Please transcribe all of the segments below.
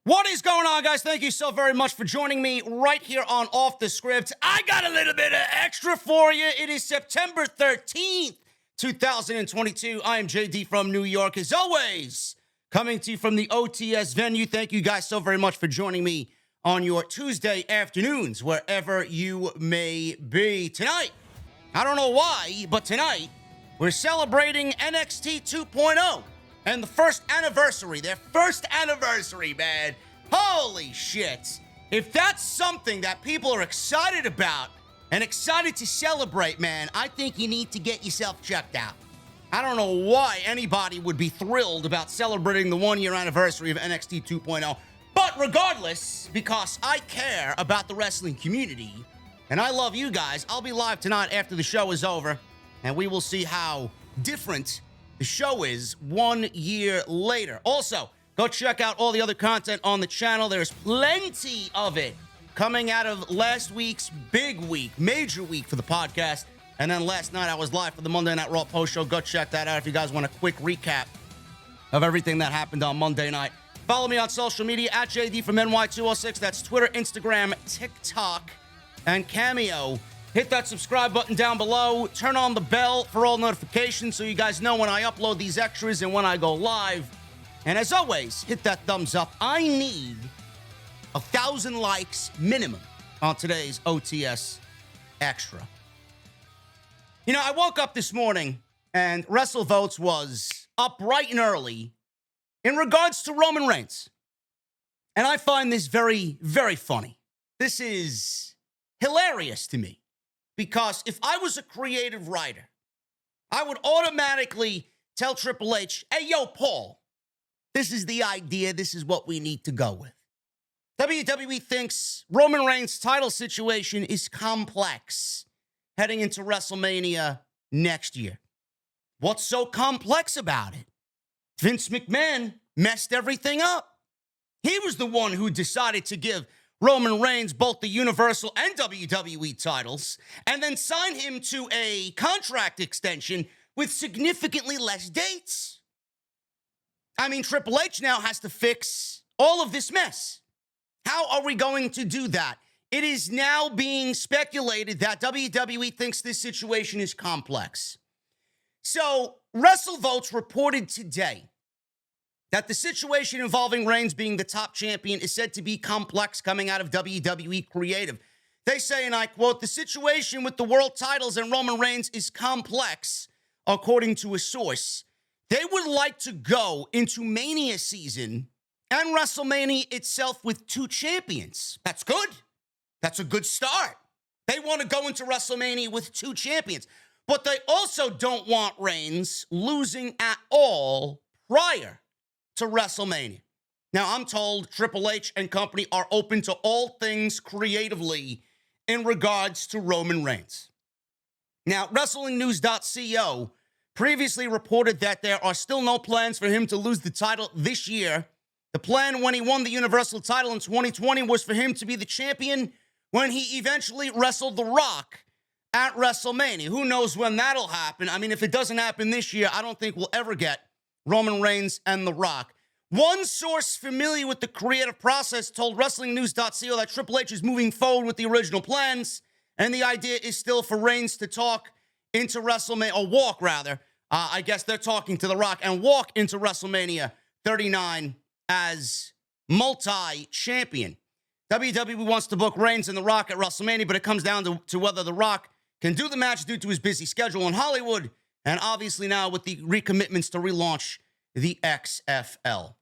What is going on, guys? Thank you so very much for joining me right here on Off the Script. I got a little bit of extra for you. It is September 13th, 2022. I am JD from New York, as always, coming to you from the OTS venue. Thank you guys so very much for joining me on your Tuesday afternoons, wherever you may be. Tonight, I don't know why, but tonight, we're celebrating NXT 2.0. And the first anniversary, their first anniversary, man. Holy shit. If that's something that people are excited about and excited to celebrate, man, I think you need to get yourself checked out. I don't know why anybody would be thrilled about celebrating the one-year anniversary of NXT 2.0. But regardless, because I care about the wrestling community and I love you guys, I'll be live tonight after the show is over, and we will see how different the show is 1 year later. Also, go check out all the other content on the channel. There's plenty of it coming out of last week's big week, major week for the podcast. And then last night, I was live for the Monday Night Raw post show. Go check that out if you guys want a quick recap of everything that happened on Monday night. Follow me on social media at JD from NY206. That's Twitter, Instagram, TikTok, and Cameo. Hit that subscribe button down below. Turn on the bell for all notifications so you guys know when I upload these extras and when I go live. And as always, hit that thumbs up. I need 1,000 likes minimum on today's OTS Extra. You know, I woke up this morning and WrestleVotes was up bright and early in regards to Roman Reigns. And I find this very, very funny. This is hilarious to me. Because if I was a creative writer, I would automatically tell Triple H, hey, yo, Paul, this is the idea. This is what we need to go with. WWE thinks Roman Reigns' title situation is complex heading into WrestleMania next year. What's so complex about it? Vince McMahon messed everything up. He was the one who decided to give Roman Reigns both the Universal and WWE titles, and then sign him to a contract extension with significantly less dates. I mean, Triple H now has to fix all of this mess. How are we going to do that? It is now being speculated that WWE thinks this situation is complex. So, WrestleVotes reported today that the situation involving Reigns being the top champion is said to be complex coming out of WWE Creative. They say, and I quote, the situation with the world titles and Roman Reigns is complex, according to a source. They would like to go into Mania season and WrestleMania itself with two champions. That's good. That's a good start. They want to go into WrestleMania with two champions. But they also don't want Reigns losing at all prior to WrestleMania. Now, I'm told Triple H and company are open to all things creatively in regards to Roman Reigns. Now, WrestlingNews.co previously reported that there are still no plans for him to lose the title this year. The plan when he won the Universal title in 2020 was for him to be the champion when he eventually wrestled The Rock at WrestleMania. Who knows when that'll happen? I mean, if it doesn't happen this year, I don't think we'll ever get Roman Reigns and The Rock. One source familiar with the creative process told WrestlingNews.co that Triple H is moving forward with the original plans, and the idea is still for Reigns to talk into WrestleMania, or walk rather. I guess they're talking to The Rock, and walk into WrestleMania 39 as multi-champion. WWE wants to book Reigns and The Rock at WrestleMania, but it comes down to whether The Rock can do the match due to his busy schedule in Hollywood, and obviously now with the recommitments to relaunch the XFL.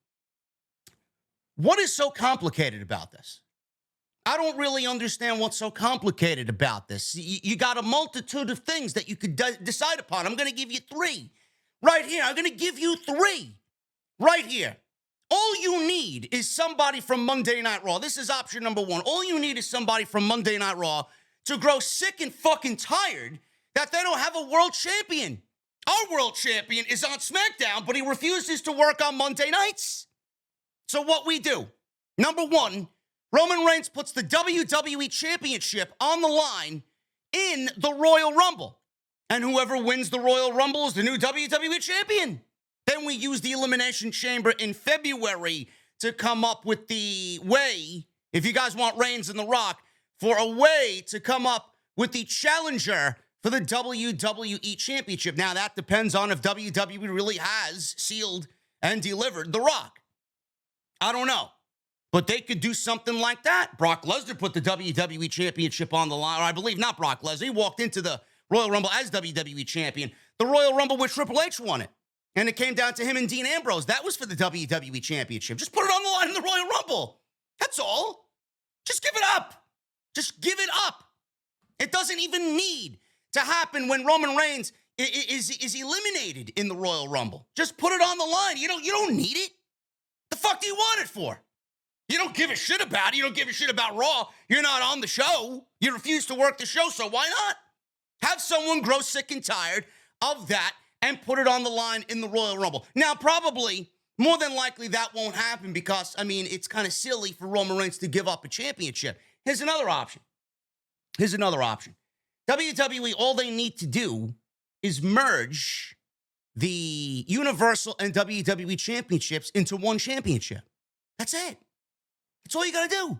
What is so complicated about this? I don't really understand what's so complicated about this. You got a multitude of things that you could decide upon. I'm going to give you three right here. I'm going to give you three right here. All you need is somebody from Monday Night Raw. This is option number one. All you need is somebody from Monday Night Raw to grow sick and fucking tired that they don't have a world champion. Our world champion is on SmackDown, but he refuses to work on Monday nights. So what we do, number one, Roman Reigns puts the WWE Championship on the line in the Royal Rumble. And whoever wins the Royal Rumble is the new WWE Champion. Then we use the Elimination Chamber in February to come up with the way, if you guys want Reigns and The Rock, for a way to come up with the challenger for the WWE Championship. Now, that depends on if WWE really has sealed and delivered The Rock. I don't know. But they could do something like that. Brock Lesnar put the WWE Championship on the line. Or I believe not Brock Lesnar. He walked into the Royal Rumble as WWE Champion. The Royal Rumble where Triple H won it. And it came down to him and Dean Ambrose. That was for the WWE Championship. Just put it on the line in the Royal Rumble. That's all. Just give it up. Just give it up. It doesn't even need to happen when Roman Reigns is eliminated in the Royal Rumble. Just put it on the line. You don't need it. The fuck do you want it for? You don't give a shit about it. You don't give a shit about Raw. You're not on the show. You refuse to work the show, so why not? Have someone grow sick and tired of that and put it on the line in the Royal Rumble. Now, probably, more than likely, that won't happen because, it's kind of silly for Roman Reigns to give up a championship. Here's another option. WWE, all they need to do is merge the Universal and WWE Championships into one championship. That's it. That's all you got to do.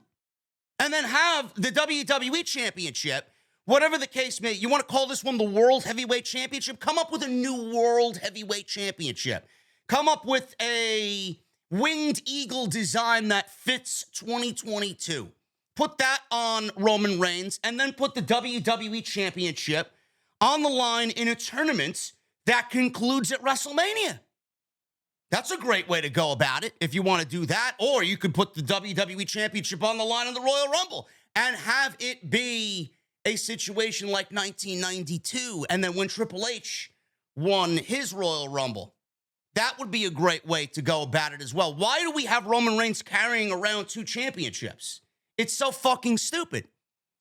And then have the WWE Championship, whatever the case may be. You want to call this one the World Heavyweight Championship? Come up with a new World Heavyweight Championship. Come up with a winged eagle design that fits 2022. Put that on Roman Reigns, and then put the WWE Championship on the line in a tournament that concludes at WrestleMania. That's a great way to go about it if you want to do that. Or you could put the WWE Championship on the line in the Royal Rumble and have it be a situation like 1992 and then when Triple H won his Royal Rumble. That would be a great way to go about it as well. Why do we have Roman Reigns carrying around two championships? It's so fucking stupid.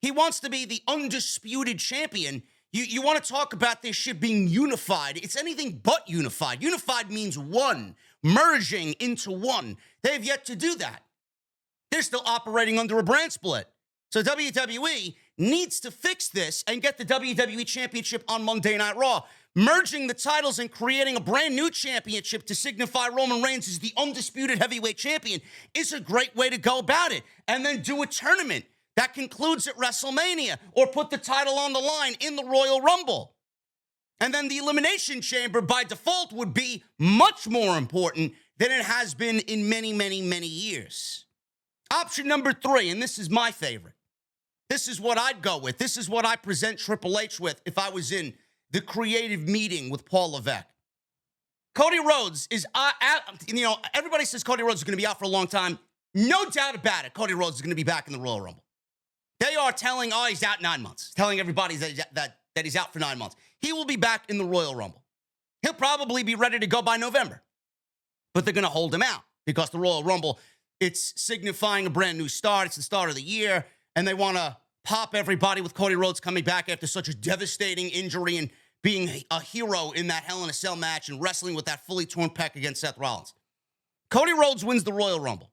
He wants to be the undisputed champion. You want to talk about this shit being unified. It's anything but unified. Unified means one, merging into one. They have yet to do that. They're still operating under a brand split. So WWE needs to fix this and get the WWE Championship on Monday Night Raw. Merging the titles and creating a brand new championship to signify Roman Reigns as the undisputed heavyweight champion is a great way to go about it. And then do a tournament that concludes at WrestleMania, or put the title on the line in the Royal Rumble. And then the Elimination Chamber, by default, would be much more important than it has been in many, many, many years. Option number 3, and this is my favorite. This is what I'd go with. This is what I present Triple H with if I was in the creative meeting with Paul Levesque. Cody Rhodes is everybody says Cody Rhodes is going to be out for a long time. No doubt about it, Cody Rhodes is going to be back in the Royal Rumble. They are telling, he's out 9 months. Telling everybody that he's out for 9 months. He will be back in the Royal Rumble. He'll probably be ready to go by November. But they're going to hold him out because the Royal Rumble, it's signifying a brand new start. It's the start of the year. And they want to pop everybody with Cody Rhodes coming back after such a devastating injury and being a hero in that Hell in a Cell match and wrestling with that fully torn pec against Seth Rollins. Cody Rhodes wins the Royal Rumble.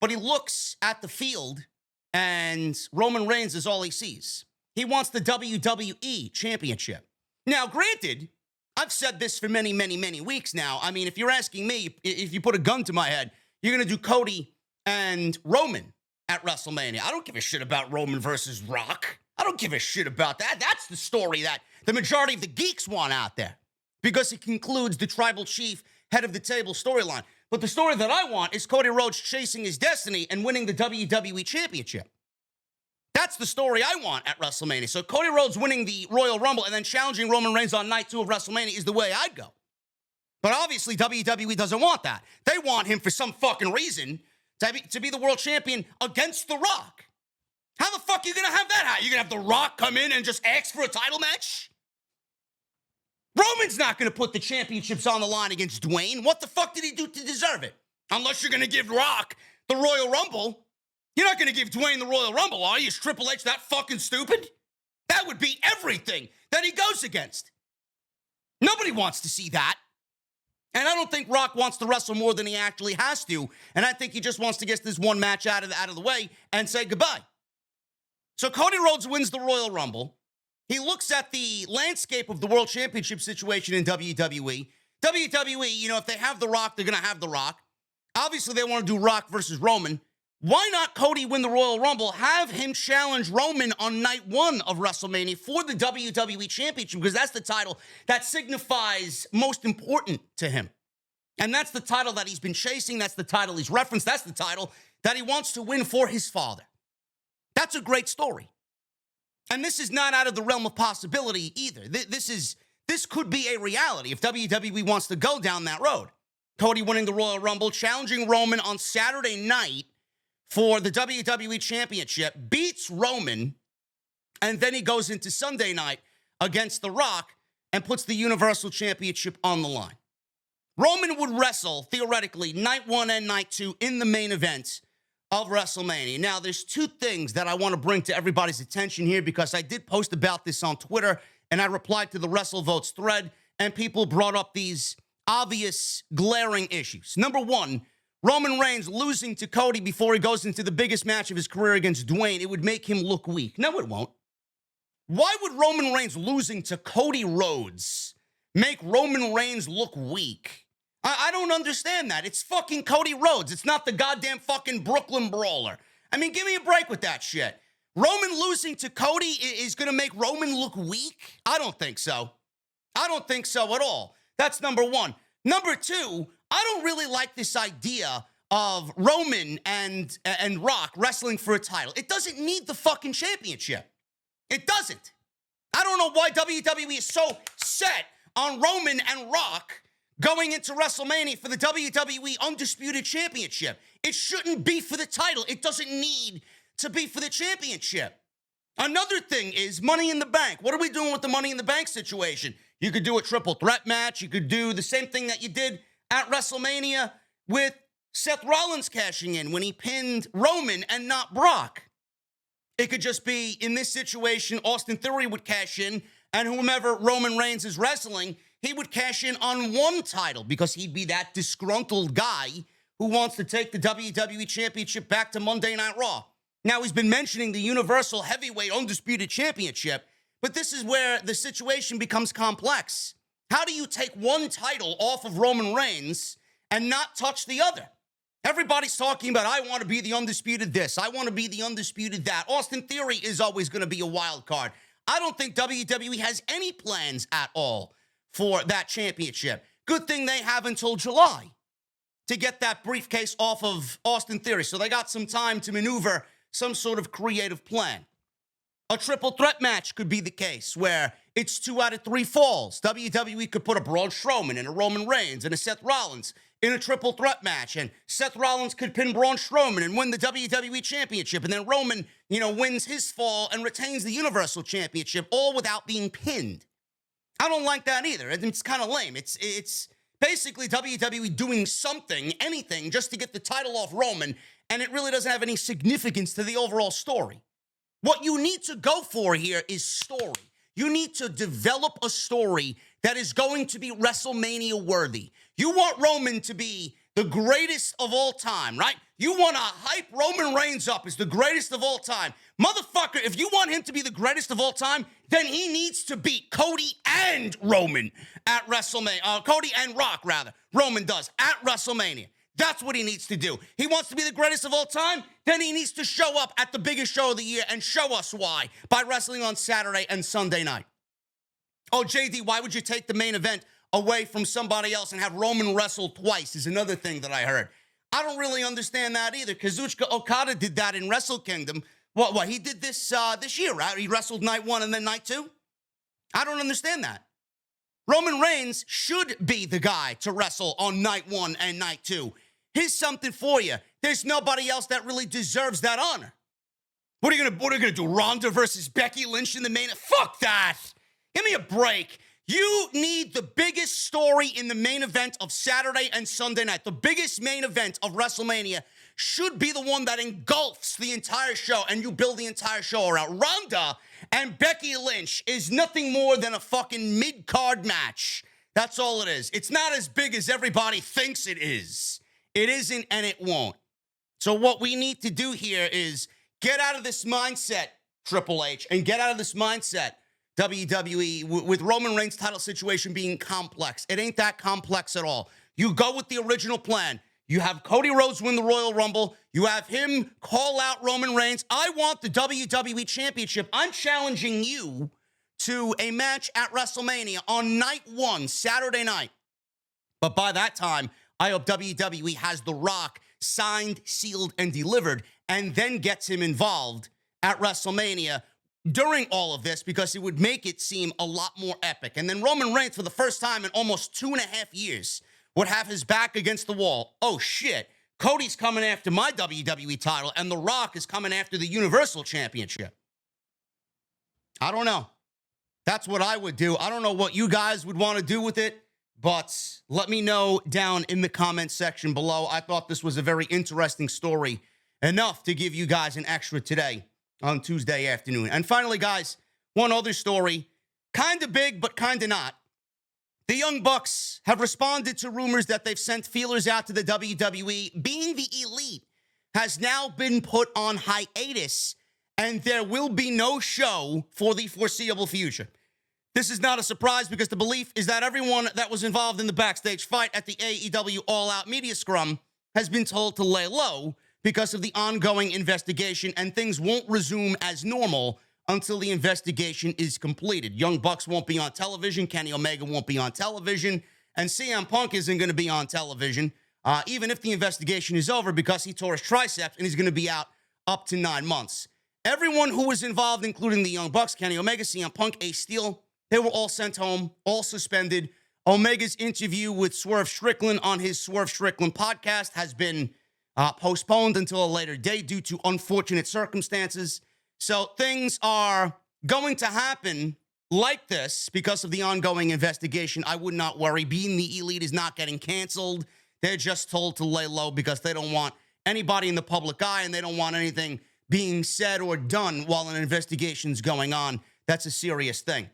But he looks at the field and Roman Reigns is all he sees. He wants the WWE Championship. Now, granted, I've said this for many, many, many weeks now. If you're asking me, if you put a gun to my head, you're going to do Cody and Roman at WrestleMania. I don't give a shit about Roman versus Rock. I don't give a shit about that. That's the story that the majority of the geeks want out there because it concludes the tribal chief, head of the table storyline. But the story that I want is Cody Rhodes chasing his destiny and winning the WWE Championship. That's the story I want at WrestleMania. So Cody Rhodes winning the Royal Rumble and then challenging Roman Reigns on night 2 of WrestleMania is the way I'd go. But obviously WWE doesn't want that. They want him for some fucking reason to be the world champion against The Rock. How the fuck are you going to have that? You going to have The Rock come in and just ask for a title match? Roman's not going to put the championships on the line against Dwayne. What the fuck did he do to deserve it? Unless you're going to give Rock the Royal Rumble. You're not going to give Dwayne the Royal Rumble, are you? Is Triple H that fucking stupid? That would be everything that he goes against. Nobody wants to see that. And I don't think Rock wants to wrestle more than he actually has to. And I think he just wants to get this one match out of the way and say goodbye. So Cody Rhodes wins the Royal Rumble. He looks at the landscape of the World Championship situation in WWE. WWE, if they have The Rock, they're going to have The Rock. Obviously, they want to do Rock versus Roman. Why not Cody win the Royal Rumble? Have him challenge Roman on night 1 of WrestleMania for the WWE Championship, because that's the title that signifies most important to him. And that's the title that he's been chasing. That's the title he's referenced. That's the title that he wants to win for his father. That's a great story. And this is not out of the realm of possibility either. This could be a reality if WWE wants to go down that road. Cody winning the Royal Rumble, challenging Roman on Saturday night for the WWE Championship, beats Roman, and then he goes into Sunday night against The Rock and puts the Universal Championship on the line. Roman would wrestle, theoretically, night 1 and night 2 in the main event of WrestleMania. Now, there's 2 things that I want to bring to everybody's attention here, because I did post about this on Twitter, and I replied to the WrestleVotes thread, and people brought up these obvious, glaring issues. Number 1, Roman Reigns losing to Cody before he goes into the biggest match of his career against Dwayne. It would make him look weak. No, it won't. Why would Roman Reigns losing to Cody Rhodes make Roman Reigns look weak? I don't understand that. It's fucking Cody Rhodes. It's not the goddamn fucking Brooklyn Brawler. I mean, give me a break with that shit. Roman losing to Cody is going to make Roman look weak? I don't think so. I don't think so at all. That's number 1. Number 2, I don't really like this idea of Roman and Rock wrestling for a title. It doesn't need the fucking championship. It doesn't. I don't know why WWE is so set on Roman and Rock going into WrestleMania for the WWE Undisputed Championship. It shouldn't be for the title. It doesn't need to be for the championship. Another thing is Money in the Bank. What are we doing with the Money in the Bank situation? You could do a triple threat match. You could do the same thing that you did at WrestleMania with Seth Rollins cashing in when he pinned Roman and not Brock. It could just be, in this situation, Austin Theory would cash in, and whomever Roman Reigns is wrestling, he would cash in on one title because he'd be that disgruntled guy who wants to take the WWE Championship back to Monday Night Raw. Now, he's been mentioning the Universal Heavyweight Undisputed Championship, but this is where the situation becomes complex. How do you take one title off of Roman Reigns and not touch the other? Everybody's talking about, I want to be the undisputed this, I want to be the undisputed that. Austin Theory is always going to be a wild card. I don't think WWE has any plans at all for that championship. Good thing they have until July to get that briefcase off of Austin Theory. So they got some time to maneuver some sort of creative plan. A triple threat match could be the case where it's 2 out of 3 falls. WWE could put a Braun Strowman and a Roman Reigns and a Seth Rollins in a triple threat match, and Seth Rollins could pin Braun Strowman and win the WWE Championship, and then Roman, wins his fall and retains the Universal Championship, all without being pinned. I don't like that either. It's kind of lame. It's basically WWE doing something, anything, just to get the title off Roman, and it really doesn't have any significance to the overall story. What you need to go for here is story. You need to develop a story that is going to be WrestleMania worthy. You want Roman to be the greatest of all time, right? You want to hype Roman Reigns up as the greatest of all time. Motherfucker, if you want him to be the greatest of all time, then he needs to beat Cody and Roman at WrestleMania. Cody and Rock, rather. Roman does, at WrestleMania. That's what he needs to do. He wants to be the greatest of all time, then he needs to show up at the biggest show of the year and show us why by wrestling on Saturday and Sunday night. Oh, JD, why would you take the main event away from somebody else and have Roman wrestle twice is another thing that I heard. I don't really understand that either. Kazuchika Okada did that in Wrestle Kingdom. What? He did this year, right? He wrestled night 1 and then night 2? I don't understand that. Roman Reigns should be the guy to wrestle on night 1 and night 2. Here's something for you. There's nobody else that really deserves that honor. What are you gonna do? Ronda versus Becky Lynch in the main? Fuck that. Give me a break. You need the biggest story in the main event of Saturday and Sunday night. The biggest main event of WrestleMania should be the one that engulfs the entire show, and you build the entire show around. Ronda and Becky Lynch is nothing more than a fucking mid-card match. That's all it is. It's not as big as everybody thinks it is. It isn't, and it won't. So what we need to do here is get out of this mindset, Triple H, and get out of this mindset, WWE, with Roman Reigns' title situation being complex. It ain't that complex at all. You go with the original plan. You have Cody Rhodes win the Royal Rumble. You have him call out Roman Reigns. I want the WWE Championship. I'm challenging you to a match at WrestleMania on night one, Saturday night. But by that time, I hope WWE has The Rock signed, sealed, and delivered, and then gets him involved at WrestleMania during all of this, because it would make it seem a lot more epic. And then Roman Reigns, for the first time in almost 2.5 years, would have his back against the wall. Oh, shit. Cody's coming after my WWE title, and The Rock is coming after the Universal Championship. I don't know. That's what I would do. I don't know what you guys would want to do with it, but let me know down in the comment section below. I thought this was a very interesting story, enough to give you guys an extra today on Tuesday afternoon. And finally, guys, one other story, kind of big, but kind of not. The Young Bucks have responded to rumors that they've sent feelers out to the WWE. Being the Elite has now been put on hiatus, and there will be no show for the foreseeable future. This is not a surprise, because the belief is that everyone that was involved in the backstage fight at the AEW All Out Media Scrum has been told to lay low because of the ongoing investigation, and things won't resume as normal until the investigation is completed. Young Bucks won't be on television, Kenny Omega won't be on television, and CM Punk isn't going to be on television, even if the investigation is over, because he tore his triceps and he's going to be out up to 9 months. Everyone who was involved, including the Young Bucks, Kenny Omega, CM Punk, Ace Steel, they were all sent home, all suspended. Omega's interview with Swerve Strickland on his Swerve Strickland podcast has been postponed until a later date due to unfortunate circumstances. So things are going to happen like this because of the ongoing investigation. I would not worry. Being the Elite is not getting canceled. They're just told to lay low because they don't want anybody in the public eye, and they don't want anything being said or done while an investigation's going on. That's a serious thing.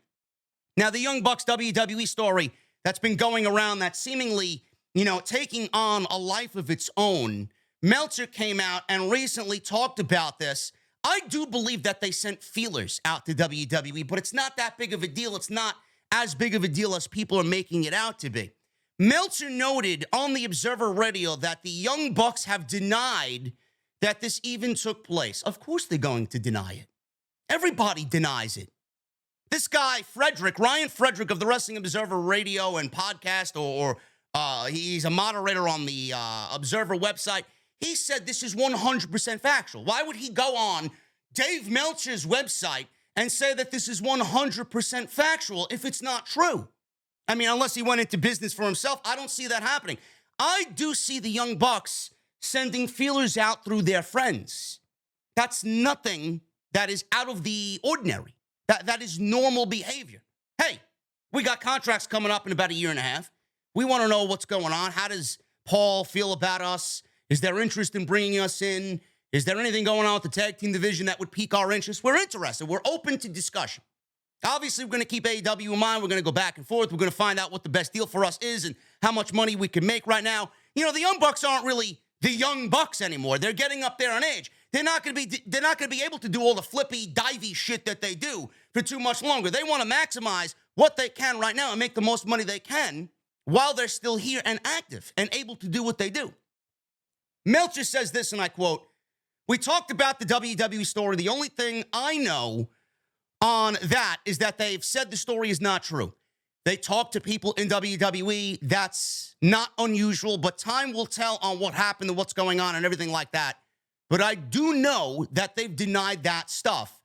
Now, the Young Bucks WWE story that's been going around, that's seemingly, taking on a life of its own. Meltzer came out and recently talked about this. I do believe that they sent feelers out to WWE, but it's not that big of a deal. It's not as big of a deal as people are making it out to be. Meltzer noted on the Observer Radio that the Young Bucks have denied that this even took place. Of course they're going to deny it. Everybody denies it. This guy, Ryan Frederick of the Wrestling Observer Radio and podcast, or he's a moderator on the Observer website, he said this is 100% factual. Why would he go on Dave Meltzer's website and say that this is 100% factual if it's not true? I mean, unless he went into business for himself, I don't see that happening. I do see the Young Bucks sending feelers out through their friends. That's nothing that is out of the ordinary. That is normal behavior. Hey, we got contracts coming up in about 1.5 years. We want to know what's going on. How does Paul feel about us? Is there interest in bringing us in? Is there anything going on with the tag team division that would pique our interest? We're interested. We're open to discussion. Obviously, we're going to keep AEW in mind. We're going to go back and forth. We're going to find out what the best deal for us is and how much money we can make right now. The Young Bucks aren't really the Young Bucks anymore. They're getting up there in age. They're not going to be able to do all the flippy, divey shit that they do for too much longer. They want to maximize what they can right now and make the most money they can while they're still here and active and able to do what they do. Meltzer says this, and I quote, "We talked about the WWE story. The only thing I know on that is that they've said the story is not true. They talk to people in WWE. That's not unusual, but time will tell on what happened and what's going on and everything like that. But I do know that they've denied that stuff."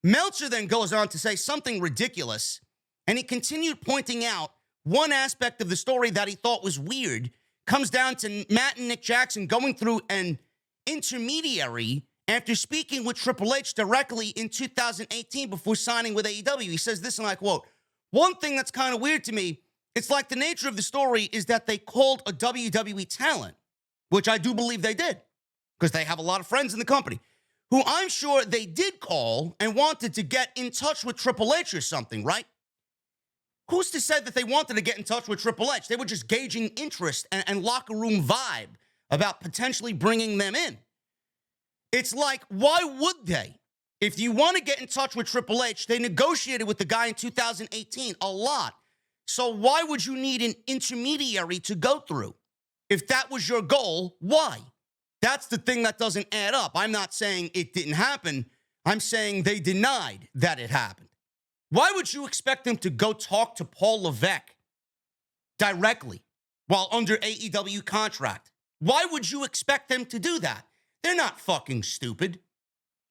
Meltzer then goes on to say something ridiculous, and he continued pointing out one aspect of the story that he thought was weird. Comes down to Matt and Nick Jackson going through an intermediary after speaking with Triple H directly in 2018 before signing with AEW. He says this, and I quote, "One thing that's kind of weird to me, it's like the nature of the story is that they called a WWE talent," which I do believe they did, because they have a lot of friends in the company, who I'm sure they did call and wanted to get in touch with Triple H or something, right? Who's to say that they wanted to get in touch with Triple H? They were just gauging interest and locker room vibe about potentially bringing them in. It's like, why would they? If you want to get in touch with Triple H, they negotiated with the guy in 2018 a lot. So why would you need an intermediary to go through? If that was your goal, why? That's the thing that doesn't add up. I'm not saying it didn't happen. I'm saying they denied that it happened. Why would you expect them to go talk to Paul Levesque directly while under AEW contract? Why would you expect them to do that? They're not fucking stupid.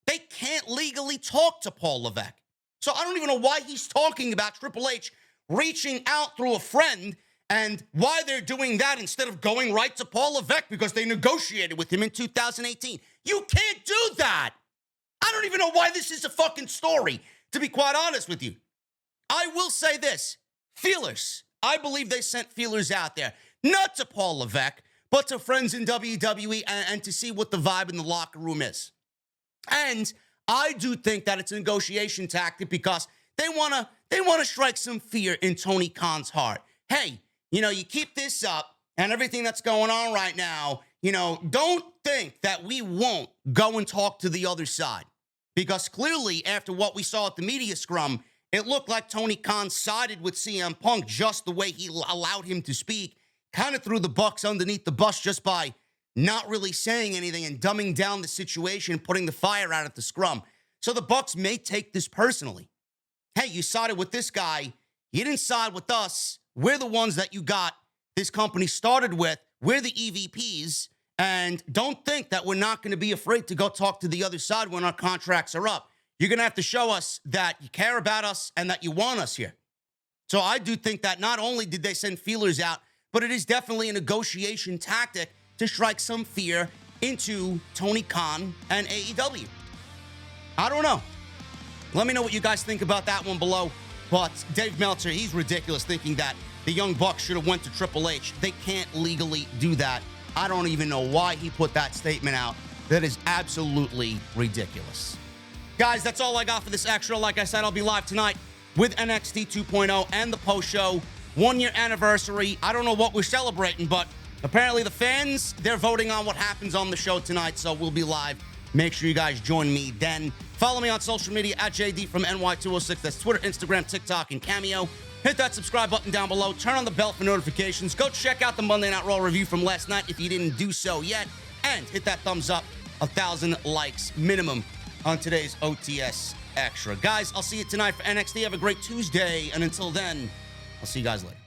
They can't legally talk to Paul Levesque. So I don't even know why he's talking about Triple H reaching out through a friend and why they're doing that instead of going right to Paul Levesque because they negotiated with him in 2018. You can't do that. I don't even know why this is a fucking story, to be quite honest with you. I will say this. Feelers. I believe they sent feelers out there, not to Paul Levesque, but to friends in WWE and to see what the vibe in the locker room is. And I do think that it's a negotiation tactic because they want to strike some fear in Tony Khan's heart. Hey, you keep this up and everything that's going on right now, don't think that we won't go and talk to the other side. Because clearly, after what we saw at the media scrum, it looked like Tony Khan sided with CM Punk just the way he allowed him to speak, kind of threw the Bucks underneath the bus just by not really saying anything and dumbing down the situation, putting the fire out at the scrum. So the Bucks may take this personally. Hey, you sided with this guy. You didn't side with us. We're the ones that you got this company started with. We're the EVPs. And don't think that we're not going to be afraid to go talk to the other side when our contracts are up. You're going to have to show us that you care about us and that you want us here. So I do think that not only did they send feelers out, but it is definitely a negotiation tactic to strike some fear into Tony Khan and AEW. I don't know. Let me know what you guys think about that one below. But Dave Meltzer, he's ridiculous thinking that the Young Bucks should have went to Triple H. They can't legally do that. I don't even know why he put that statement out. That is absolutely ridiculous. Guys, that's all I got for this extra. Like I said, I'll be live tonight with NXT 2.0 and the post-show 1-year anniversary. I don't know what we're celebrating, but apparently the fans, they're voting on what happens on the show tonight, so we'll be live. Make sure you guys join me then. Follow me on social media at JD from NY206. That's Twitter, Instagram, TikTok, and Cameo. Hit that subscribe button down below. Turn on the bell for notifications. Go check out the Monday Night Raw review from last night if you didn't do so yet. And hit that thumbs up. 1,000 likes minimum on today's OTS Extra. Guys, I'll see you tonight for NXT. Have a great Tuesday. And until then, I'll see you guys later.